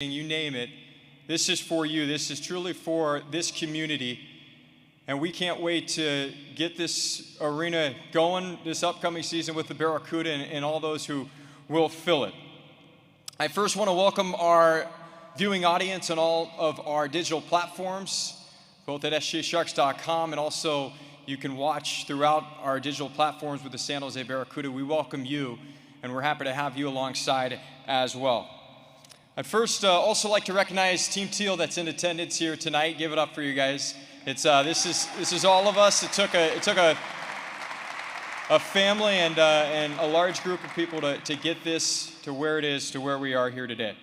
you name it. This is for you. This is truly for this community. And we can't wait to get this arena going this upcoming season with the Barracuda and all those who will fill it. I first want to welcome our viewing audience on all of our digital platforms, both at sjsharks.com, and also you can watch throughout our digital platforms with the San Jose Barracuda. We welcome you, and we're happy to have you alongside as well. I'd first also like to recognize Team Teal that's in attendance here tonight. Give it up for you guys. It's this is all of us. It took a family and a large group of people to get this to where it is, to where we are here today.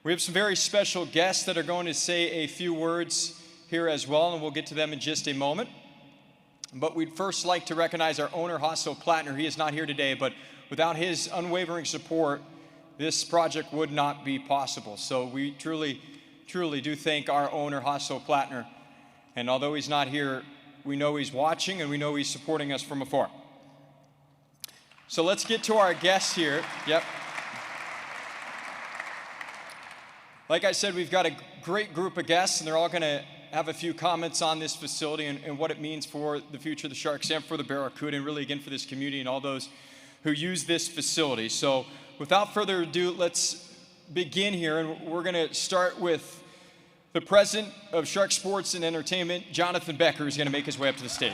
We have some very special guests that are going to say a few words here as well, and we'll get to them in just a moment. But we'd first like to recognize our owner, Hasso Plattner. He is not here today, but without his unwavering support, this project would not be possible. So we truly do thank our owner, Hasso Plattner. And although he's not here, we know he's watching and we know he's supporting us from afar. So let's get to our guests here. Yep. Like I said, we've got a great group of guests, and they're all going to have a few comments on this facility and what it means for the future of the Sharks and for the Barracuda, and really, again, for this community and all those who use this facility. So without further ado, let's begin here, and we're going to start with the president of Shark Sports and Entertainment, Jonathan Becher, is going to make his way up to the stage.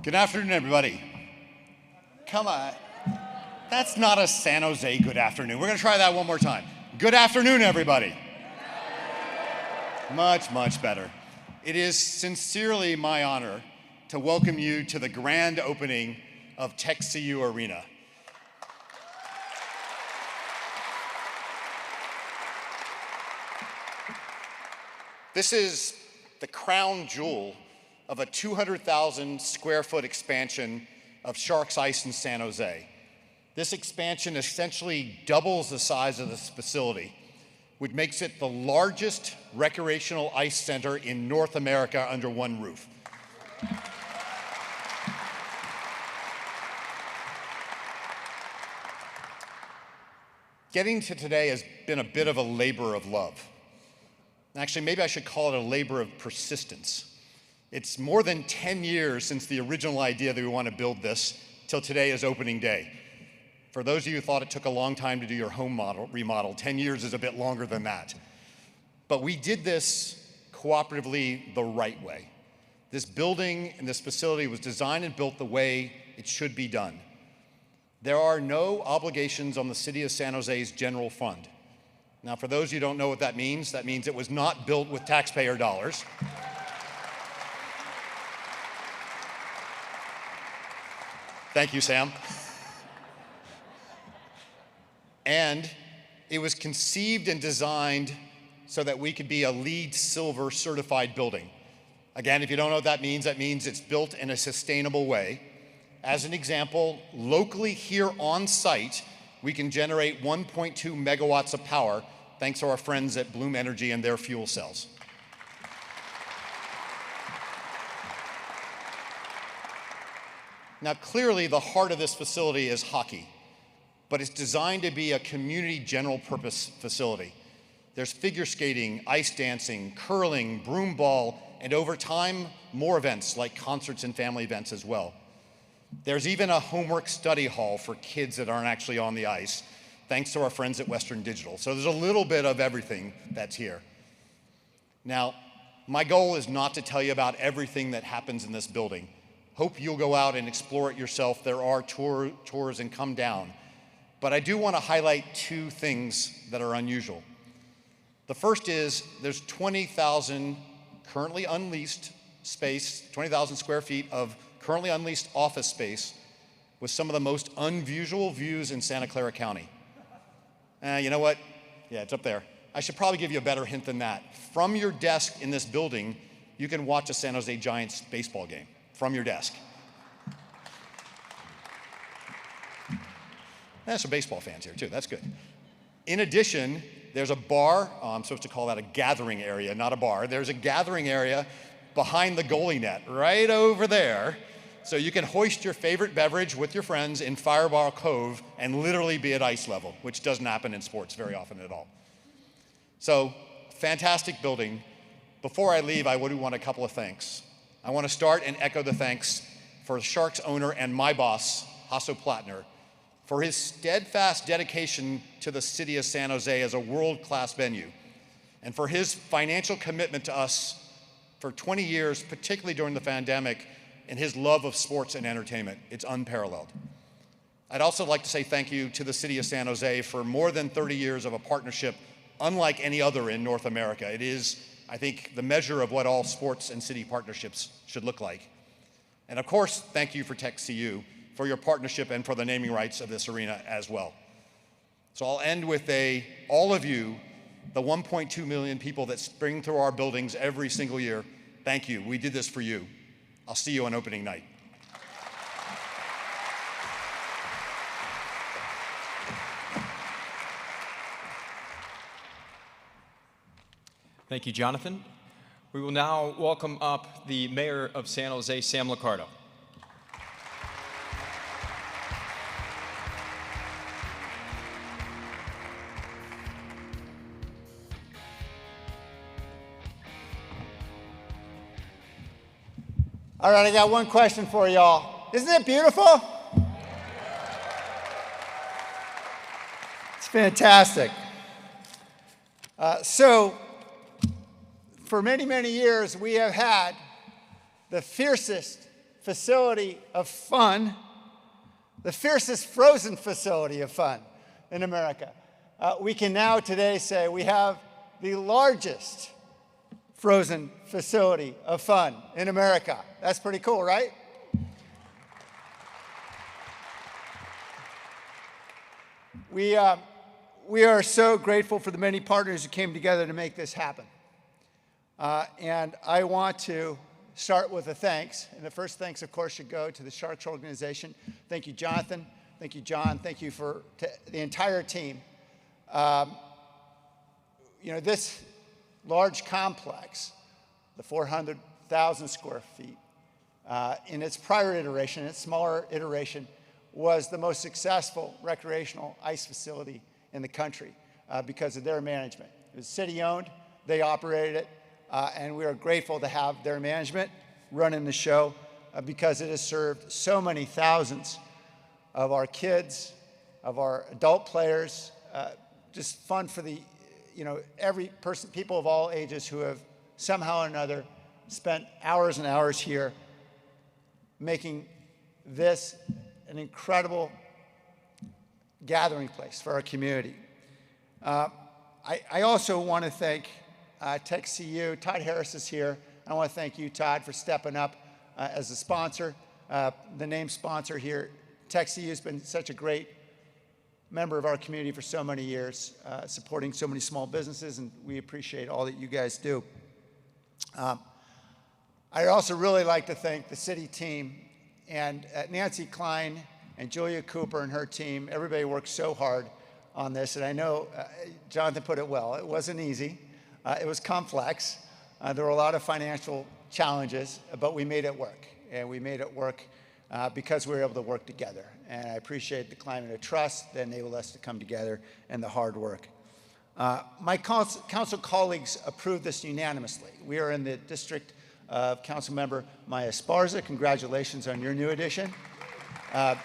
Good afternoon, everybody. Come on. That's not a San Jose good afternoon. We're going to try that one more time. Good afternoon, everybody. Much better. It is sincerely my honor to welcome you to the grand opening of TechCU Arena. This is the crown jewel of a 200,000 square foot expansion of Sharks Ice in San Jose. This expansion essentially doubles the size of this facility, which makes it the largest recreational ice center in North America under one roof. Getting to today has been a bit of a labor of love. Actually, maybe I should call it a labor of persistence. It's more than 10 years since the original idea that we want to build this till today is opening day. For those of you who thought it took a long time to do your home remodel, 10 years is a bit longer than that. But we did this cooperatively the right way. This building and this facility was designed and built the way it should be done. There are no obligations on the City of San Jose's general fund. Now, for those of you who don't know what that means it was not built with taxpayer dollars. Thank you, Sam. And it was conceived and designed so that we could be a LEED Silver certified building. Again, if you don't know what that means it's built in a sustainable way. As an example, locally here on site, we can generate 1.2 megawatts of power thanks to our friends at Bloom Energy and their fuel cells. Now, clearly, the heart of this facility is hockey, but it's designed to be a community general purpose facility. There's figure skating, ice dancing, curling, broomball, and over time, more events like concerts and family events as well. There's even a homework study hall for kids that aren't actually on the ice, thanks to our friends at Western Digital. So there's a little bit of everything that's here. Now, my goal is not to tell you about everything that happens in this building. Hope you'll go out and explore it yourself. There are tours and come down. But I do want to highlight two things that are unusual. The first is there's 20,000 currently unleased space, 20,000 square feet of currently unleased office space with some of the most unusual views in Santa Clara County. You know what? Yeah, it's up there. I should probably give you a better hint than that. From your desk in this building, you can watch a San Jose Giants baseball game from your desk. There's some baseball fans here too, that's good. In addition, there's a bar, I'm supposed to call that a gathering area, not a bar. There's a gathering area behind the goalie net, right over there. So you can hoist your favorite beverage with your friends in Fireball Cove and literally be at ice level, which doesn't happen in sports very often at all. So, fantastic building. Before I leave, I would want a couple of thanks. I want to start and echo the thanks for the Sharks owner and my boss, Hasso Plattner, for his steadfast dedication to the city of San Jose as a world-class venue, and for his financial commitment to us for 20 years, particularly during the pandemic, and his love of sports and entertainment. It's unparalleled. I'd also like to say thank you to the city of San Jose for more than 30 years of a partnership unlike any other in North America. It is, I think, the measure of what all sports and city partnerships should look like. And of course, thank you for TechCU for your partnership and for the naming rights of this arena as well. So I'll end with all of you, the 1.2 million people that spring through our buildings every single year, thank you. We did this for you. I'll see you on opening night. Thank you, Jonathan. We will now welcome up the Mayor of San Jose, Sam Liccardo. All right, I got one question for y'all. Isn't it beautiful? It's fantastic. So, for many, many years, we have had the fiercest facility of fun, the fiercest frozen facility of fun in America. We can now today say we have the largest frozen facility of fun in America. That's pretty cool, right? We are so grateful for the many partners who came together to make this happen. And I want to start with a thanks. And the first thanks, of course, should go to the Sharks organization. Thank you, Jonathan. Thank you, John. Thank you to the entire team. This large complex, the 400,000 square feet, in its prior iteration, its smaller iteration, was the most successful recreational ice facility in the country because of their management. It was city-owned, they operated it, and we are grateful to have their management running the show because it has served so many thousands of our kids, of our adult players, just fun for the every person, people of all ages who have somehow or another spent hours and hours here making this an incredible gathering place for our community. I also want to thank TechCU. Todd Harris is here. I want to thank you, Todd, for stepping up as a sponsor, the name sponsor here. TechCU has been such a great member of our community for so many years, supporting so many small businesses, and we appreciate all that you guys do. I'd also really like to thank the city team and Nancy Klein and Julia Cooper and her team. Everybody worked so hard on this, and I know Jonathan put it well. It wasn't easy. It was complex. There were a lot of financial challenges, but we made it work, and we made it work because we were able to work together. And I appreciate the climate of trust that enabled us to come together and the hard work. My council colleagues approved this unanimously. We are in the district of Councilmember Maya Esparza. Congratulations on your new addition. And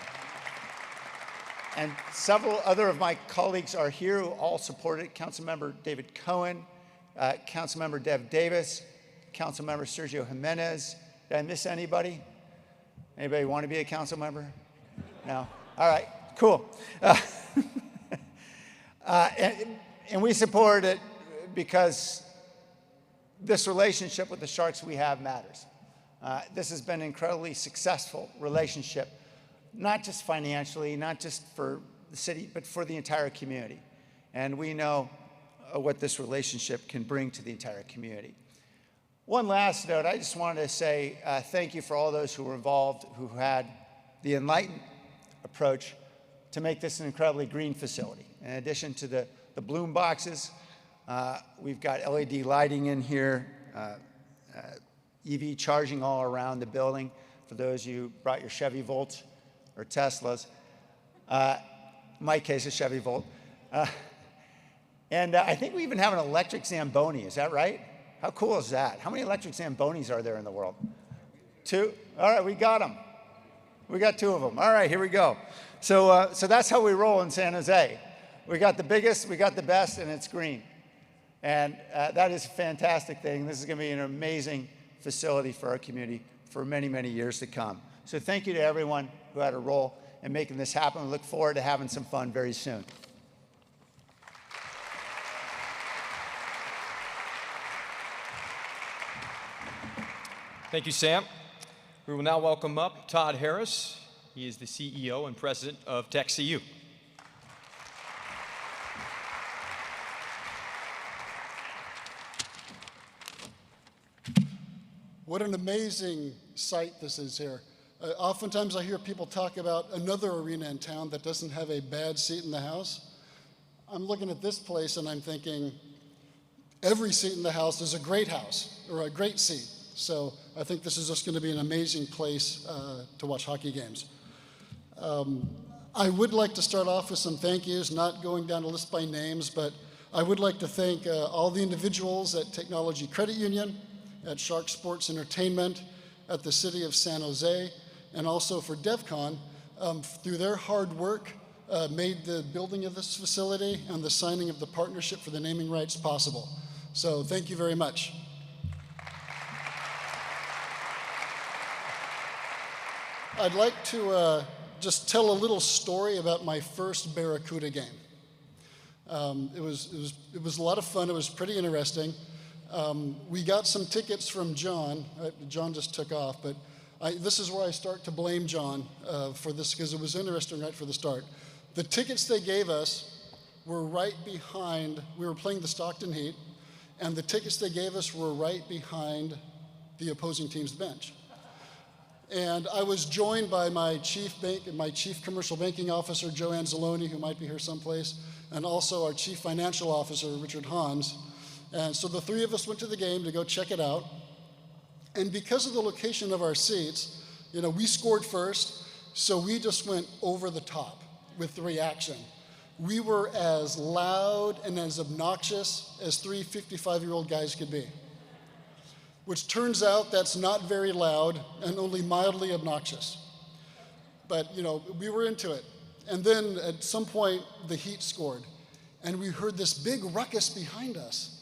several other of my colleagues are here who all supported it. Councilmember David Cohen, Councilmember Dev Davis, Councilmember Sergio Jimenez. Did I miss anybody? Anybody want to be a council member? No? All right, cool. And we support it because this relationship with the Sharks we have matters. This has been an incredibly successful relationship, not just financially, not just for the city, but for the entire community. And we know what this relationship can bring to the entire community. One last note, I just wanted to say thank you for all those who were involved, who had the enlightened approach to make this an incredibly green facility. In addition to the bloom boxes, we've got LED lighting in here. EV charging all around the building for those of you who brought your Chevy Volts or Teslas. In my case, a Chevy Volt. And I think we even have an electric Zamboni. Is that right? How cool is that? How many electric Zambonis are there in the world? 2? All right, we got them. We got 2 of them. All right, here we go. So that's how we roll in San Jose. We got the biggest, we got the best, and it's green. And that is a fantastic thing. This is going to be an amazing facility for our community for many, many years to come. So thank you to everyone who had a role in making this happen. We look forward to having some fun very soon. Thank you, Sam. We will now welcome up Todd Harris. He is the CEO and president of TechCU. What an amazing sight this is here. Oftentimes I hear people talk about another arena in town that doesn't have a bad seat in the house. I'm looking at this place and I'm thinking, every seat in the house is a great house or a great seat. So I think this is just going to be an amazing place to watch hockey games. I would like to start off with some thank yous, not going down a list by names, but I would like to thank all the individuals at Technology Credit Union, at Shark Sports Entertainment, at the City of San Jose, and also for DevCon. Through their hard work, made the building of this facility and the signing of the partnership for the naming rights possible. So thank you very much. I'd like to just tell a little story about my first Barracuda game. It was a lot of fun. It was pretty interesting. We got some tickets from John. John just took off, but this is where I start to blame John for this, because it was interesting right for the start. The tickets they gave us were right behind, we were playing the Stockton Heat, and the tickets they gave us were right behind the opposing team's bench. And I was joined by my chief commercial banking officer, Joe Anzalone, who might be here someplace, and also our chief financial officer, Richard Hans. And so the 3 of us went to the game to go check it out. And because of the location of our seats, we scored first, so we just went over the top with the reaction. We were as loud and as obnoxious as 3 55-year-old guys could be, which turns out that's not very loud and only mildly obnoxious. But, we were into it. And then at some point, the Heat scored, and we heard this big ruckus behind us.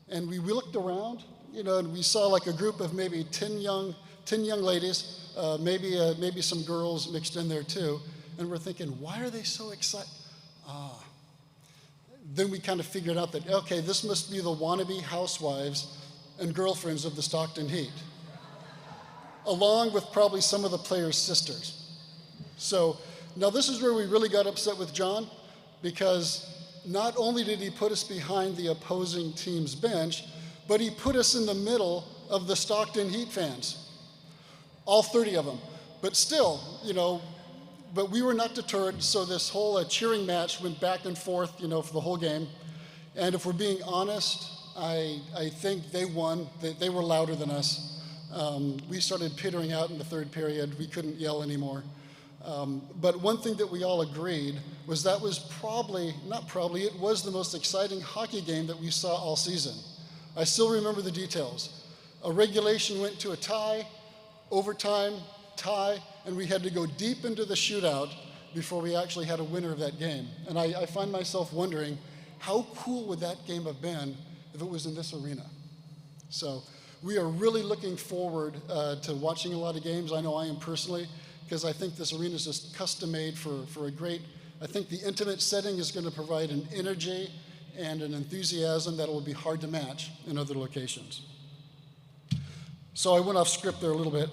And we looked around, and we saw like a group of maybe 10 young ladies, maybe some girls mixed in there too. And we're thinking, why are they so excited? Then we kind of figured out that, okay, this must be the wannabe housewives and girlfriends of the Stockton Heat, along with probably some of the players' sisters. So now this is where we really got upset with John, because not only did he put us behind the opposing team's bench, but he put us in the middle of the Stockton Heat fans, all 30 of them. But still, but we were not deterred, so this whole cheering match went back and forth, for the whole game. And if we're being honest, I think they won. They were louder than us. We started petering out in the 3rd period. We couldn't yell anymore. But one thing that we all agreed was that was it was the most exciting hockey game that we saw all season. I still remember the details. A regulation went to a tie, overtime, tie, and we had to go deep into the shootout before we actually had a winner of that game. And I find myself wondering, how cool would that game have been if it was in this arena? So we are really looking forward to watching a lot of games. I know I am personally, because I think this arena is just custom-made for a great, I think the intimate setting is going to provide an energy and an enthusiasm that will be hard to match in other locations. So I went off script there a little bit.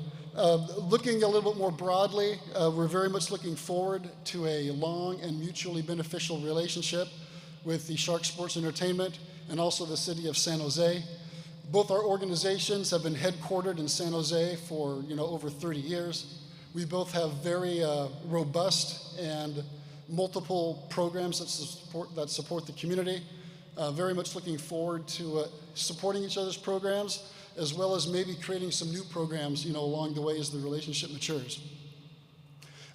Looking a little bit more broadly, we're very much looking forward to a long and mutually beneficial relationship with the Shark Sports Entertainment and also the City of San Jose. Both our organizations have been headquartered in San Jose for over 30 years. We both have very robust and multiple programs that support the community. Very much looking forward to supporting each other's programs, as well as maybe creating some new programs, along the way as the relationship matures.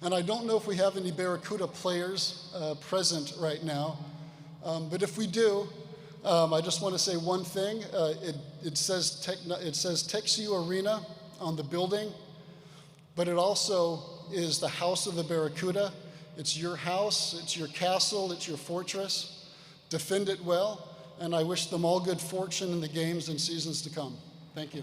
And I don't know if we have any Barracuda players present right now, but if we do, I just want to say one thing. It says TechCU Arena on the building, but it also is the house of the Barracuda. It's your house, it's your castle, it's your fortress. Defend it well, and I wish them all good fortune in the games and seasons to come. Thank you.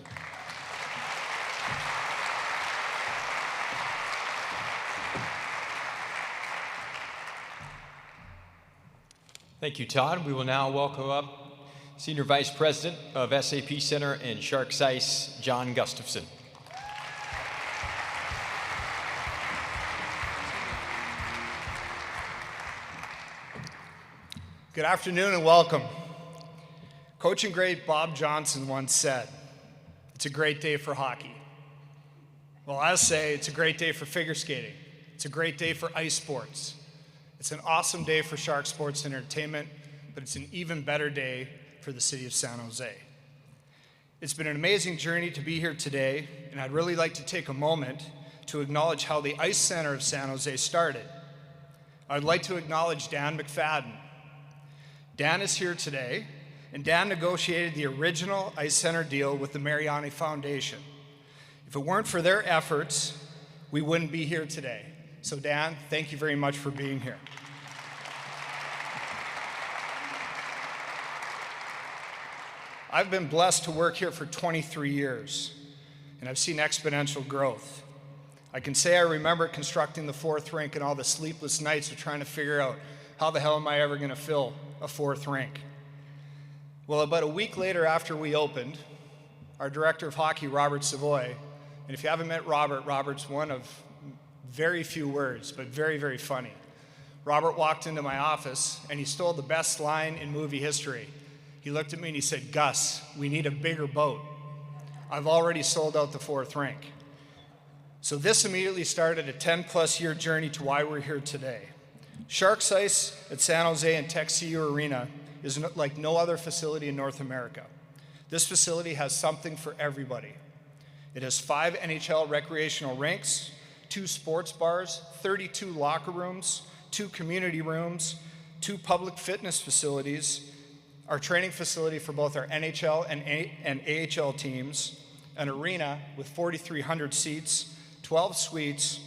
Thank you, Todd. We will now welcome up Senior Vice President of SAP Center and Sharks Ice, John Gustafson. Good afternoon and welcome. Coaching great Bob Johnson once said, "It's a great day for hockey." Well, I say it's a great day for figure skating. It's a great day for ice sports. It's an awesome day for Shark Sports Entertainment, but it's an even better day for the city of San Jose. It's been an amazing journey to be here today, and I'd really like to take a moment to acknowledge how the Ice Center of San Jose started. I'd like to acknowledge Dan McFadden. Dan is here today, and Dan negotiated the original Ice Center deal with the Mariani Foundation. If it weren't for their efforts, we wouldn't be here today. So Dan, thank you very much for being here. I've been blessed to work here for 23 years, and I've seen exponential growth. I can say I remember constructing the fourth rink and all the sleepless nights of trying to figure out how the hell am I ever going to fill a fourth rink. Well, about a week later after we opened, our director of hockey, Robert Savoy, and if you haven't met Robert, Robert's one of very few words, but very, very funny. Robert walked into my office and he stole the best line in movie history. He looked at me and he said, "Gus, we need a bigger boat. I've already sold out the fourth rink." So this immediately started a 10-plus year journey to why we're here today. Sharks Ice at San Jose and TechCU Arena is like no other facility in North America. This facility has something for everybody. It has 5 NHL recreational rinks, 2 sports bars, 32 locker rooms, 2 community rooms, 2 public fitness facilities, our training facility for both our NHL and AHL teams, an arena with 4,300 seats, 12 suites,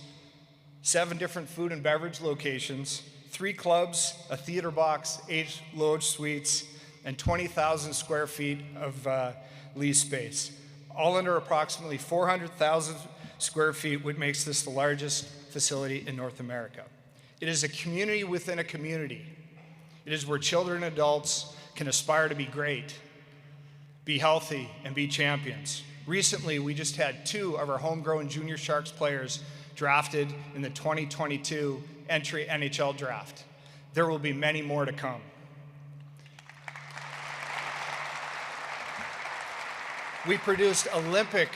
7 different food and beverage locations, 3 clubs, a theater box, 8 loge suites, and 20,000 square feet of lease space, all under approximately 400,000 square feet, which makes this the largest facility in North America. It is a community within a community. It is where children and adults can aspire to be great, be healthy, and be champions. Recently, we just had 2 of our homegrown Junior Sharks players drafted in the 2022 entry NHL draft. There will be many more to come. We produced Olympic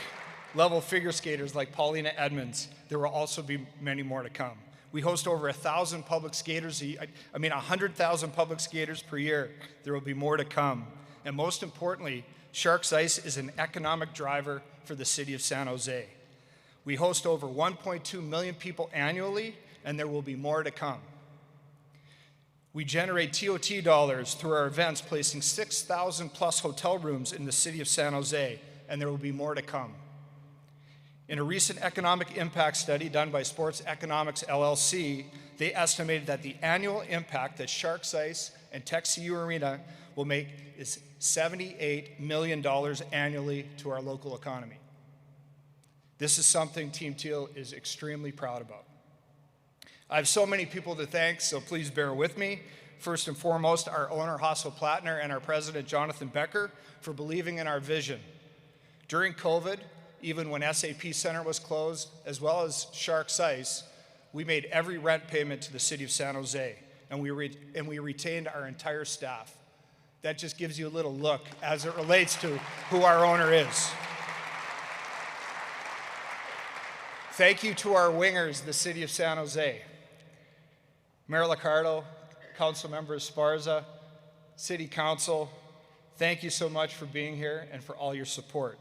level figure skaters like Paulina Edmonds. There will also be many more to come. We host over 1,000 public skaters, 100,000 public skaters per year. There will be more to come. And most importantly, Sharks Ice is an economic driver for the city of San Jose. We host over 1.2 million people annually, and there will be more to come. We generate TOT dollars through our events, placing 6,000 plus hotel rooms in the city of San Jose, and there will be more to come. In a recent economic impact study done by Sports Economics LLC, they estimated that the annual impact that Sharks Ice and TechCU Arena will make is $78 million annually to our local economy. This is something Team Teal is extremely proud about. I have so many people to thank, so please bear with me. First and foremost, our owner, Hasso Plattner, and our president, Jonathan Becher, for believing in our vision. During COVID, even when SAP Center was closed, as well as Sharks Ice, we made every rent payment to the city of San Jose, and we retained our entire staff. That just gives you a little look as it relates to who our owner is. Thank you to our wingers, the city of San Jose. Mayor Liccardo, Council Member Esparza, City Council, thank you so much for being here and for all your support.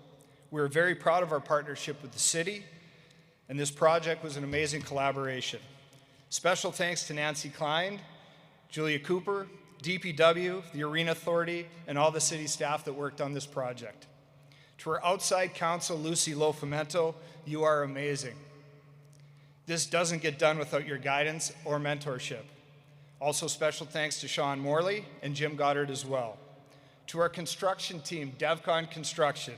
We're very proud of our partnership with the city, and this project was an amazing collaboration. Special thanks to Nancy Klein, Julia Cooper, DPW, the Arena Authority, and all the city staff that worked on this project. To our outside counsel, Lucy Lofamento, you are amazing. This doesn't get done without your guidance or mentorship. Also special thanks to Sean Morley and Jim Goddard as well. To our construction team, DevCon Construction,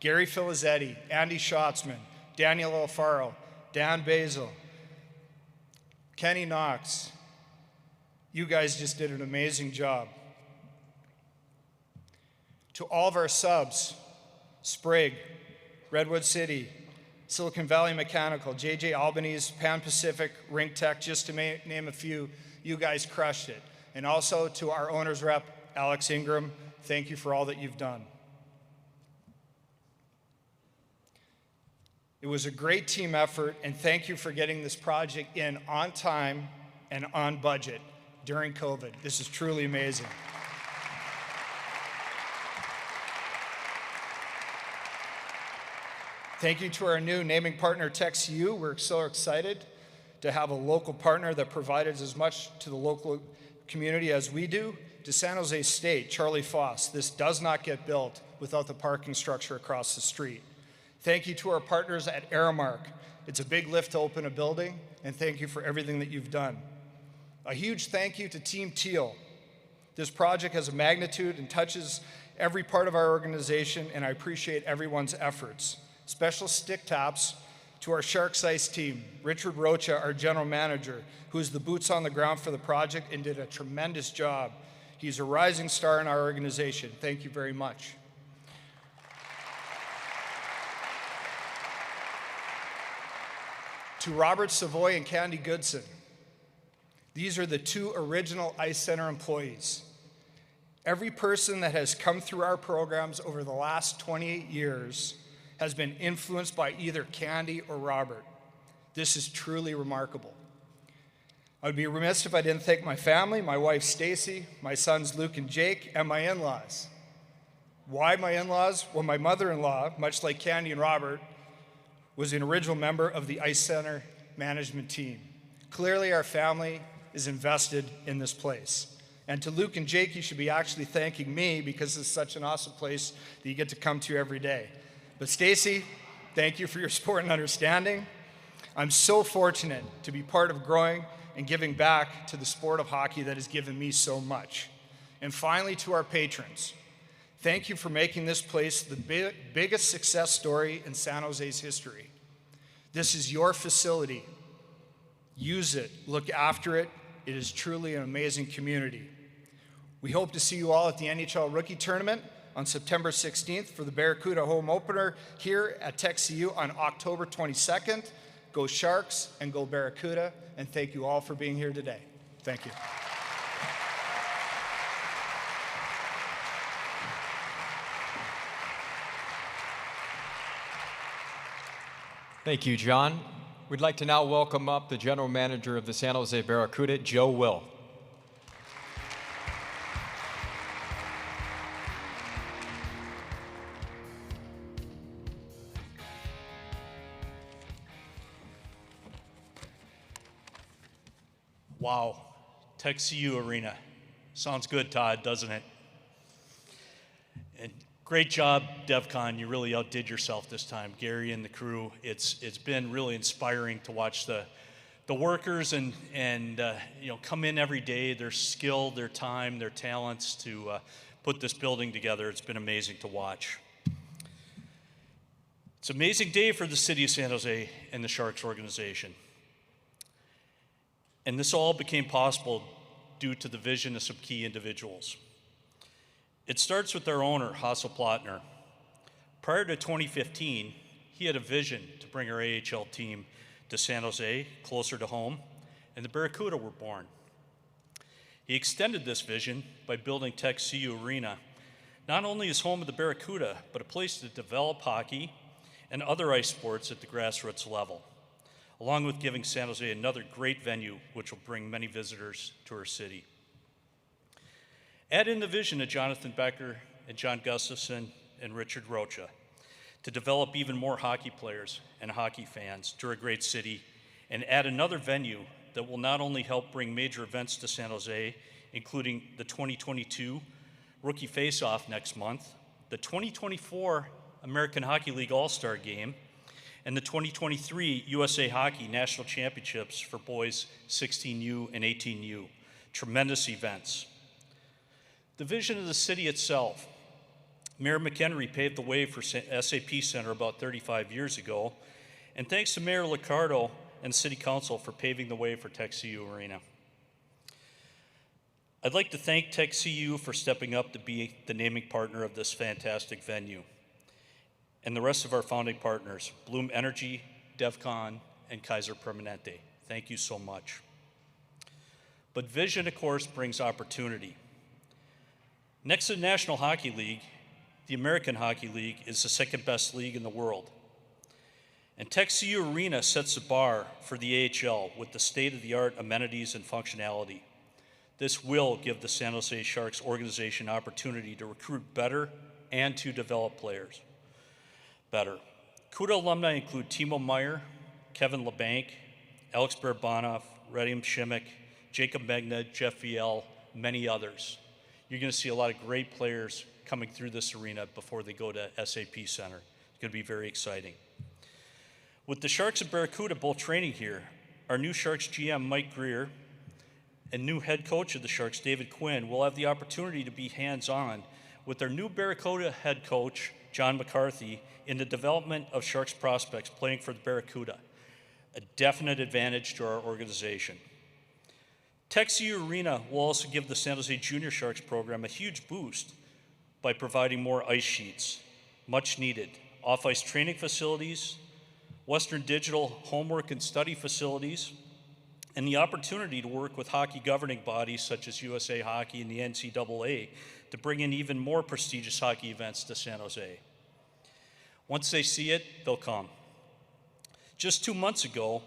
Gary Filizetti, Andy Schatzman, Daniel Alfaro, Dan Basil, Kenny Knox, you guys just did an amazing job. To all of our subs, Sprague, Redwood City, Silicon Valley Mechanical, JJ Albanese, Pan Pacific, Ring Tech, just to name a few, you guys crushed it. And also to our owner's rep, Alex Ingram, thank you for all that you've done. It was a great team effort, and thank you for getting this project in on time and on budget during COVID. This is truly amazing. Thank you to our new naming partner, TechCU. We're so excited to have a local partner that provided as much to the local community as we do. To San Jose State, Charlie Foss, this does not get built without the parking structure across the street. Thank you to our partners at Aramark. It's a big lift to open a building, and thank you for everything that you've done. A huge thank you to Team Teal. This project has a magnitude and touches every part of our organization, and I appreciate everyone's efforts. Special stick taps to our Sharks Ice team, Richard Rocha, our general manager, who is the boots on the ground for the project and did a tremendous job. He's a rising star in our organization. Thank you very much. To Robert Savoy and Candy Goodson, these are the two original Ice Center employees. Every person that has come through our programs over the last 28 years has been influenced by either Candy or Robert. This is truly remarkable. I would be remiss if I didn't thank my family, my wife Stacy, my sons Luke and Jake, and my in-laws. Why my in-laws? Well, my mother-in-law, much like Candy and Robert, was an original member of the Ice Center management team. Clearly, our family is invested in this place. And to Luke and Jake, you should be actually thanking me because it's such an awesome place that you get to come to every day. But Stacy, thank you for your support and understanding. I'm so fortunate to be part of growing and giving back to the sport of hockey that has given me so much. And finally, to our patrons, thank you for making this place the biggest success story in San Jose's history. This is your facility. Use it, look after it. It is truly an amazing community. We hope to see you all at the NHL Rookie Tournament on September 16th for the Barracuda home opener here at TechCU on October 22nd. Go Sharks and go Barracuda, and thank you all for being here today. Thank you. Thank you, John. We'd like to now welcome up the general manager of the San Jose Barracuda, Joe Will. Wow, TechCU Arena. Sounds good, Todd, doesn't it? And great job, DevCon. You really outdid yourself this time, Gary and the crew. It's been really inspiring to watch the workers and come in every day. Their skill, their time, their talents to put this building together. It's been amazing to watch. It's an amazing day for the city of San Jose and the Sharks organization. And this all became possible due to the vision of some key individuals. It starts with our owner, Hasso Plattner. Prior to 2015, he had a vision to bring our AHL team to San Jose, closer to home, and the Barracuda were born. He extended this vision by building TechCU Arena, not only as home of the Barracuda, but a place to develop hockey and other ice sports at the grassroots level, along with giving San Jose another great venue which will bring many visitors to our city. Add in the vision of Jonathan Becher and John Gustafson and Richard Rocha. to develop even more hockey players and hockey fans to our great city, and add another venue that will not only help bring major events to San Jose, including the 2022 Rookie Face-Off next month, the 2024 American Hockey League All-Star Game, and the 2023 USA Hockey National Championships for boys 16U and 18U. Tremendous events. The vision of the city itself. Mayor McHenry paved the way for SAP Center about 35 years ago, and thanks to Mayor Liccardo and the City Council for paving the way for TechCU Arena. I'd like to thank TechCU for stepping up to be the naming partner of this fantastic venue, and the rest of our founding partners, Bloom Energy, DevCon, and Kaiser Permanente. Thank you so much. But vision, of course, brings opportunity. Next to the National Hockey League, the American Hockey League is the second best league in the world. And TechCU Arena sets the bar for the AHL with the state-of-the-art amenities and functionality. This will give the San Jose Sharks organization opportunity to recruit better and to develop players better. CUDA alumni include Timo Meyer, Kevin LeBanc, Alex Barabanov, Radim Šimić, Jacob Megna, Jeff Viel, many others. You're going to see a lot of great players coming through this arena before they go to SAP Center. It's going to be very exciting. With the Sharks and Barracuda both training here, our new Sharks GM, Mike Greer, and new head coach of the Sharks, David Quinn, will have the opportunity to be hands-on with their new Barracuda head coach, John McCarthy, in the development of Sharks prospects playing for the Barracuda, a definite advantage to our organization. TechCU Arena will also give the San Jose Junior Sharks program a huge boost by providing more ice sheets, much needed, off-ice training facilities, Western Digital homework and study facilities, and the opportunity to work with hockey governing bodies such as USA Hockey and the NCAA to bring in even more prestigious hockey events to San Jose. Once they see it, they'll come. Just 2 months ago,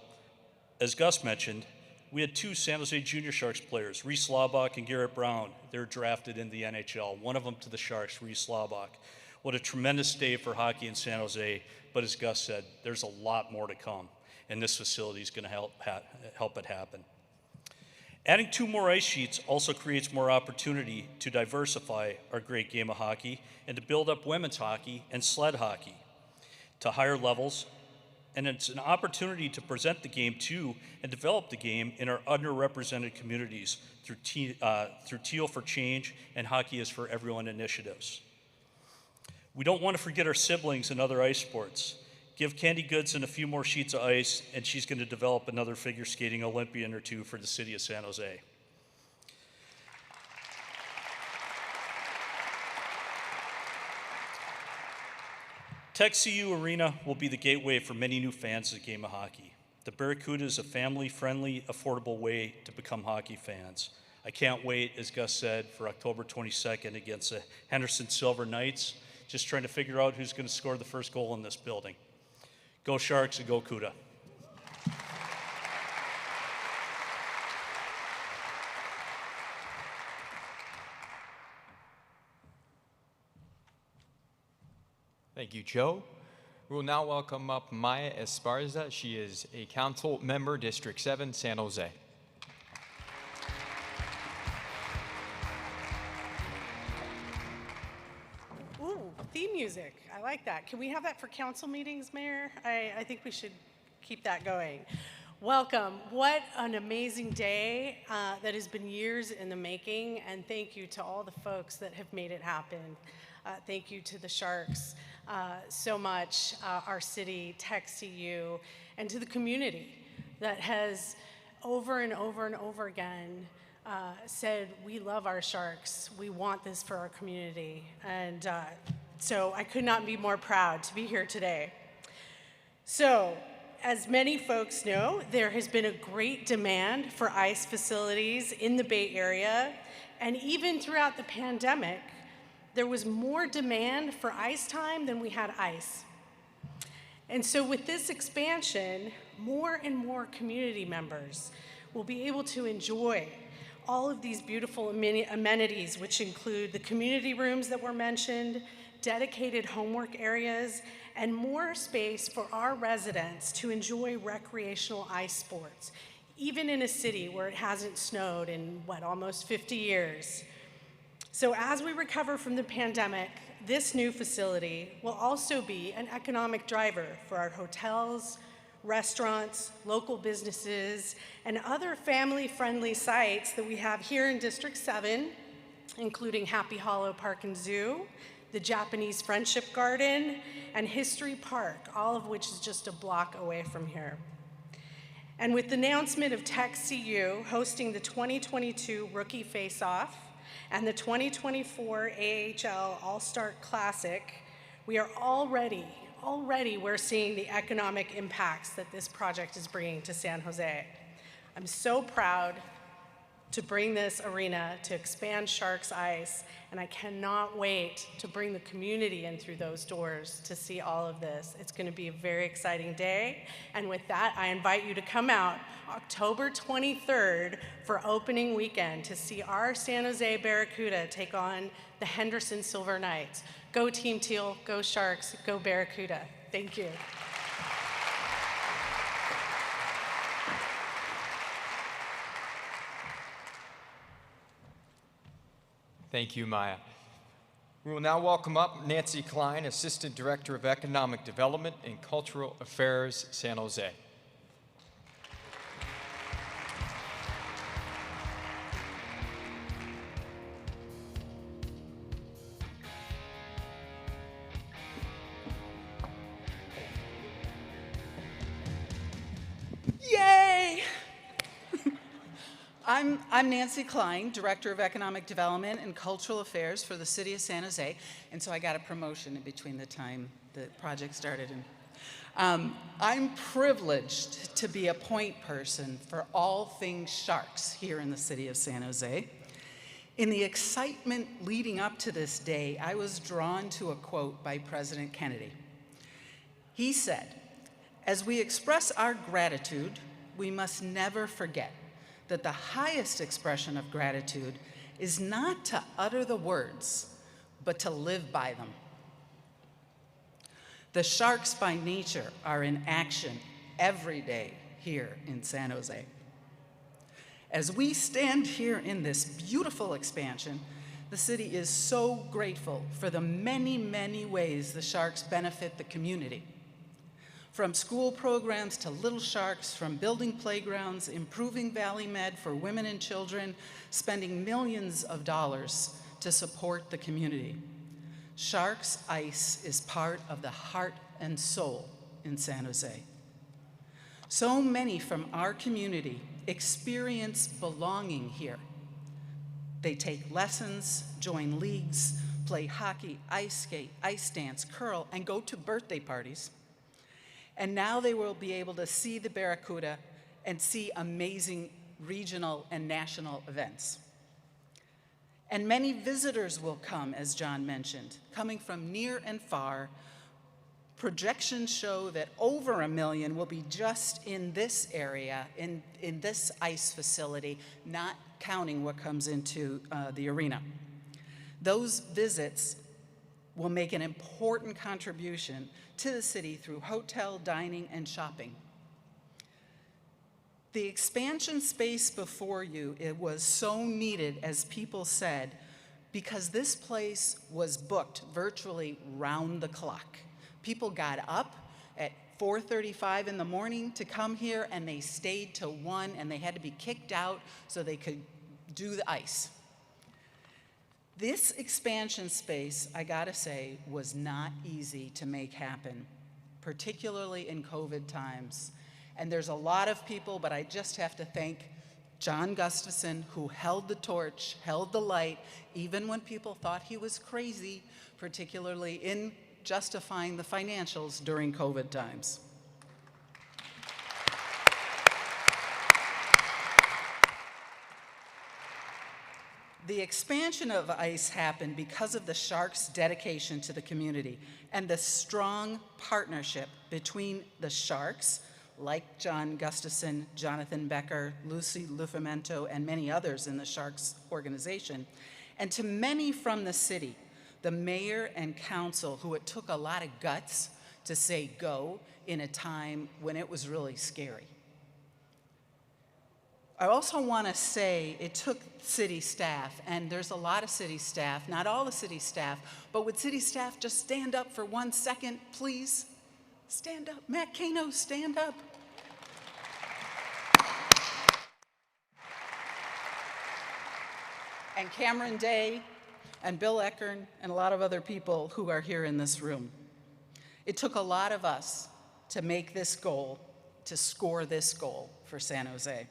as Gus mentioned, we had two San Jose Junior Sharks players, Reese Laubach and Garrett Brown. They're drafted in the NHL, one of them to the Sharks, Reese Laubach. What a tremendous day for hockey in San Jose, but as Gus said, there's a lot more to come, and this facility is going to help it happen. Adding 2 more ice sheets also creates more opportunity to diversify our great game of hockey and to build up women's hockey and sled hockey to higher levels, and it's an opportunity to present the game to and develop the game in our underrepresented communities through Teal for Change and Hockey is for Everyone initiatives. We don't want to forget our siblings in other ice sports. Give Candy Goodson a few more sheets of ice, and she's going to develop another figure skating Olympian or two for the city of San Jose. TechCU Arena will be the gateway for many new fans of the game of hockey. The Barracuda is a family-friendly, affordable way to become hockey fans. I can't wait, as Gus said, for October 22nd against the Henderson Silver Knights, just trying to figure out who's going to score the first goal in this building. Go Sharks and go CUDA. Thank you, Joe. We will now welcome up Maya Esparza. She is a council member, District 7, San Jose. Ooh, theme music. I like that. Can we have that for council meetings, Mayor? I think we should keep that going. Welcome. What an amazing day that has been years in the making, and thank you to all the folks that have made it happen. Thank you to the Sharks so much, our city, TechCU, and to the community that has over and over and over again said, we love our Sharks, we want this for our community. And so I could not be more proud to be here today. So, as many folks know, there has been a great demand for ice facilities in the Bay Area, and even throughout the pandemic, there was more demand for ice time than we had ice. And so with this expansion, more and more community members will be able to enjoy all of these beautiful amenities, which include the community rooms that were mentioned, dedicated homework areas, and more space for our residents to enjoy recreational ice sports, even in a city where it hasn't snowed in, almost 50 years. So as we recover from the pandemic, this new facility will also be an economic driver for our hotels, restaurants, local businesses, and other family-friendly sites that we have here in District 7, including Happy Hollow Park and Zoo, the Japanese Friendship Garden, and History Park, all of which is just a block away from here. And with the announcement of Tech CU hosting the 2022 Rookie Face-Off and the 2024 AHL All-Star Classic, we are already we're seeing the economic impacts that this project is bringing to San Jose. I'm so proud to bring this arena, to expand Sharks Ice, and I cannot wait to bring the community in through those doors to see all of this. It's going to be a very exciting day, and with that, I invite you to come out October 23rd for opening weekend to see our San Jose Barracuda take on the Henderson Silver Knights. Go Team Teal, go Sharks, go Barracuda. Thank you. Thank you, Maya. We will now welcome up Nancy Klein, Assistant Director of Economic Development and Cultural Affairs, San Jose. Yay! I'm Nancy Klein, Director of Economic Development and Cultural Affairs for the City of San Jose, and so I got a promotion in between the time the project started. And I'm privileged to be a point person for all things Sharks here in the City of San Jose. In the excitement leading up to this day, I was drawn to a quote by President Kennedy. He said, "As we express our gratitude, we must never forget that the highest expression of gratitude is not to utter the words, but to live by them." The Sharks by nature are in action every day here in San Jose. As we stand here in this beautiful expansion, the city is so grateful for the many, many ways the Sharks benefit the community. From school programs to Little Sharks, from building playgrounds, improving Valley Med for women and children, spending millions of dollars to support the community. Sharks Ice is part of the heart and soul in San Jose. So many from our community experience belonging here. They take lessons, join leagues, play hockey, ice skate, ice dance, curl, and go to birthday parties. And now they will be able to see the Barracuda and see amazing regional and national events. And many visitors will come, as John mentioned, coming from near and far. Projections show that over 1 million will be just in this area, in this ice facility, not counting what comes into the arena. Those visits will make an important contribution to the city through hotel, dining, and shopping. The expansion space before you, it was so needed, as people said, because this place was booked virtually round the clock. People got up at 4:35 in the morning to come here, and they stayed till 1, and they had to be kicked out so they could do the ice. This expansion space, I gotta say, was not easy to make happen, particularly in COVID times. And there's a lot of people, but I just have to thank John Gustafson, who held the torch, held the light, even when people thought he was crazy, particularly in justifying the financials during COVID times. The expansion of ICE happened because of the Sharks' dedication to the community and the strong partnership between the Sharks, like John Gustafson, Jonathan Becher, Lucy Lufamento, and many others in the Sharks organization, and to many from the city, the mayor and council, who it took a lot of guts to say go in a time when it was really scary. I also want to say it took city staff, and there's a lot of city staff, not all the city staff, but would city staff just stand up for 1 second, please? Stand up. Matt Kano, stand up. And Cameron Day, and Bill Eckern, and a lot of other people who are here in this room. It took a lot of us to make this goal, to score this goal for San Jose.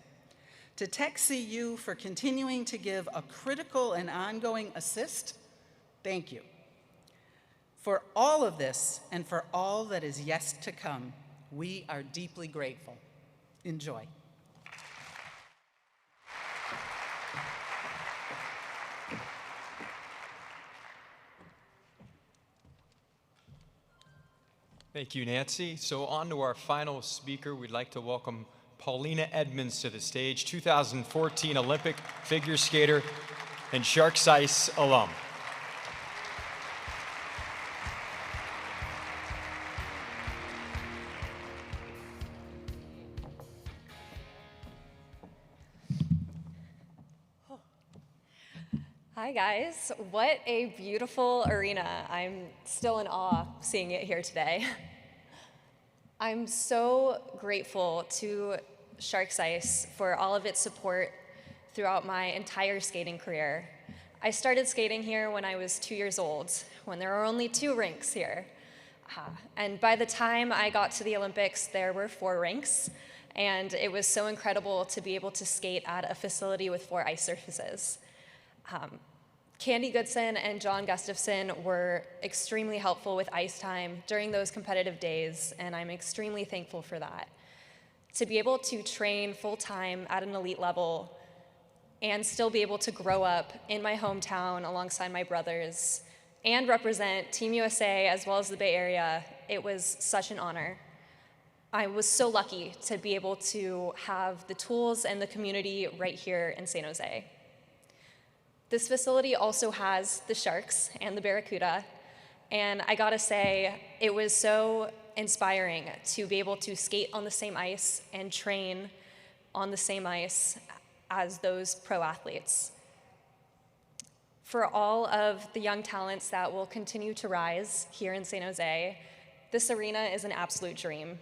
To Tech CU for continuing to give a critical and ongoing assist, thank you. For all of this and for all that is yet to come, we are deeply grateful. Enjoy. Thank you, Nancy. So on to our final speaker. We'd like to welcome Paulina Edmonds to the stage, 2014 Olympic figure skater and Sharks Ice alum. Hi guys, what a beautiful arena. I'm still in awe seeing it here today. I'm so grateful to Sharks Ice for all of its support throughout my entire skating career. I started skating here when I was 2 years old, when there were only 2 rinks here. And by the time I got to the Olympics, there were 4 rinks, and it was so incredible to be able to skate at a facility with 4 ice surfaces. Candy Goodson and John Gustafson were extremely helpful with ice time during those competitive days, and I'm extremely thankful for that. To be able to train full-time at an elite level and still be able to grow up in my hometown alongside my brothers and represent Team USA as well as the Bay Area, it was such an honor. I was so lucky to be able to have the tools and the community right here in San Jose. This facility also has the Sharks and the Barracuda, and I gotta say, it was so inspiring to be able to skate on the same ice and train on the same ice as those pro athletes. For all of the young talents that will continue to rise here in San Jose, this arena is an absolute dream.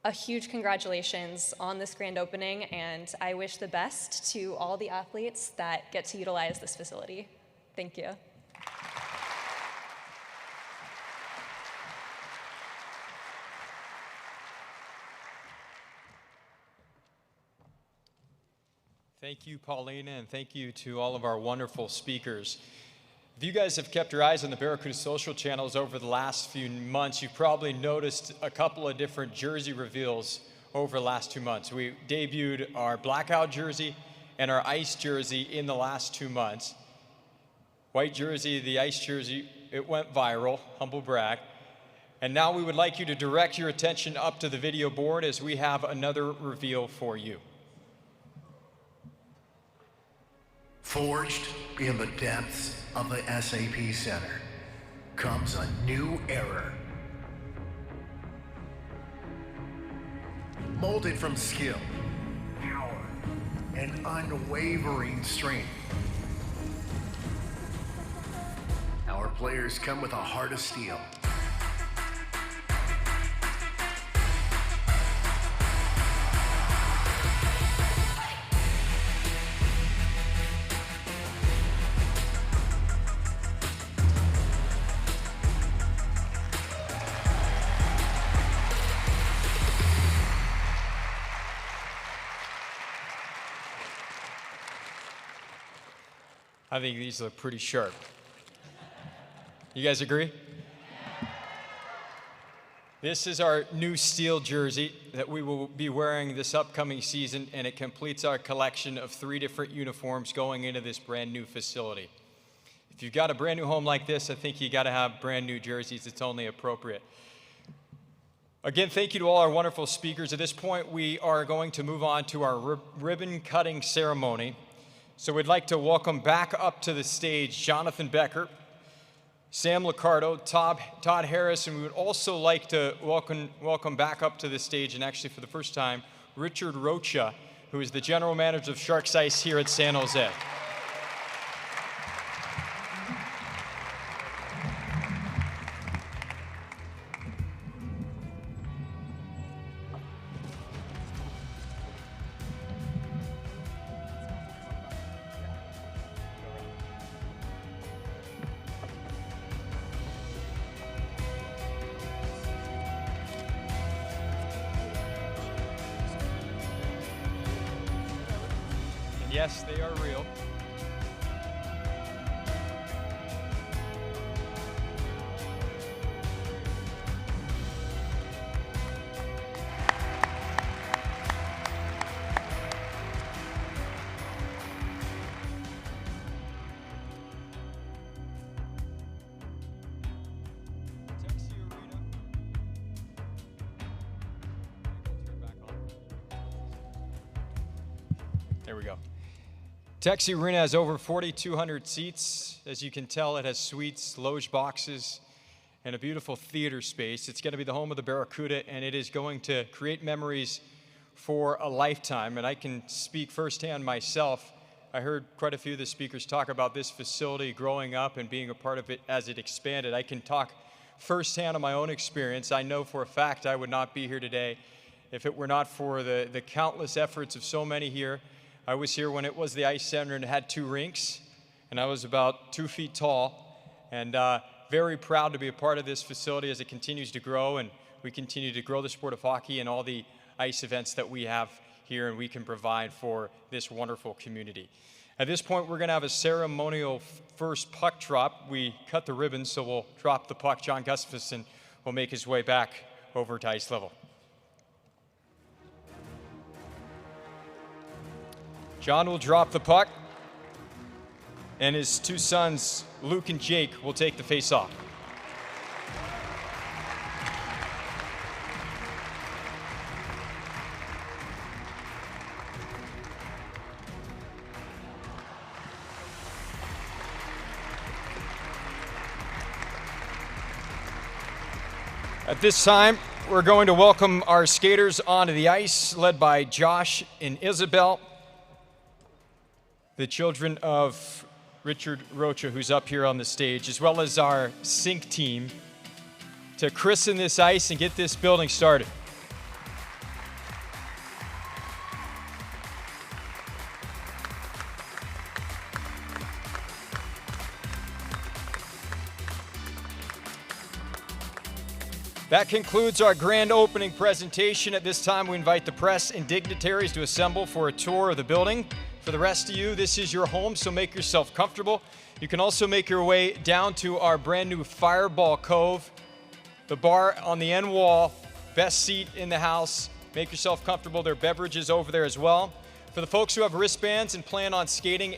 A huge congratulations on this grand opening, and I wish the best to all the athletes that get to utilize this facility. Thank you. Thank you, Paulina, and thank you to all of our wonderful speakers. If you guys have kept your eyes on the Barracuda social channels over the last few months, you've probably noticed a couple of different jersey reveals over the last 2 months. We debuted our blackout jersey and our ice jersey in the last 2 months. White jersey, the ice jersey, it went viral, humble brag. And now we would like you to direct your attention up to the video board as we have another reveal for you. Forged in the depths of the SAP Center comes a new era. Molded from skill, power, and unwavering strength. Our players come with a heart of steel. I think these look pretty sharp. You guys agree? This is our new steel jersey that we will be wearing this upcoming season, and it completes our collection of 3 different uniforms going into this brand new facility. If you've got a brand new home like this, I think you got to have brand new jerseys. It's only appropriate. Again, thank you to all our wonderful speakers. At this point, we are going to move on to our ribbon cutting ceremony. So we'd like to welcome back up to the stage Jonathan Becher, Sam Liccardo, Todd Harris, and we would also like to welcome back up to the stage, and actually for the first time, Richard Rocha, who is the general manager of Sharks Ice here at San Jose. Yes, they are real. There we go. Texie Arena has over 4,200 seats. As you can tell, it has suites, loge boxes, and a beautiful theater space. It's going to be the home of the Barracuda, and it is going to create memories for a lifetime. And I can speak firsthand myself. I heard quite a few of the speakers talk about this facility growing up and being a part of it as it expanded. I can talk firsthand on my own experience. I know for a fact I would not be here today if it were not for the countless efforts of so many here. I was here when it was the Ice Center and it had 2 rinks, and I was about 2 feet tall, and very proud to be a part of this facility as it continues to grow, and we continue to grow the sport of hockey and all the ice events that we have here and we can provide for this wonderful community. At this point, we're going to have a ceremonial first puck drop. We cut the ribbon, so we'll drop the puck. John Gustafson will make his way back over to ice level. John will drop the puck, and his 2 sons, Luke and Jake, will take the face-off. At this time, we're going to welcome our skaters onto the ice, led by Josh and Isabel, the children of Richard Rocha, who's up here on the stage, as well as our sink team, to christen this ice and get this building started. That concludes our grand opening presentation. At this time, we invite the press and dignitaries to assemble for a tour of the building. For the rest of you, this is your home, so make yourself comfortable. You can also make your way down to our brand new Fireball Cove, the bar on the end wall, best seat in the house. Make yourself comfortable. There are beverages over there as well. For the folks who have wristbands and plan on skating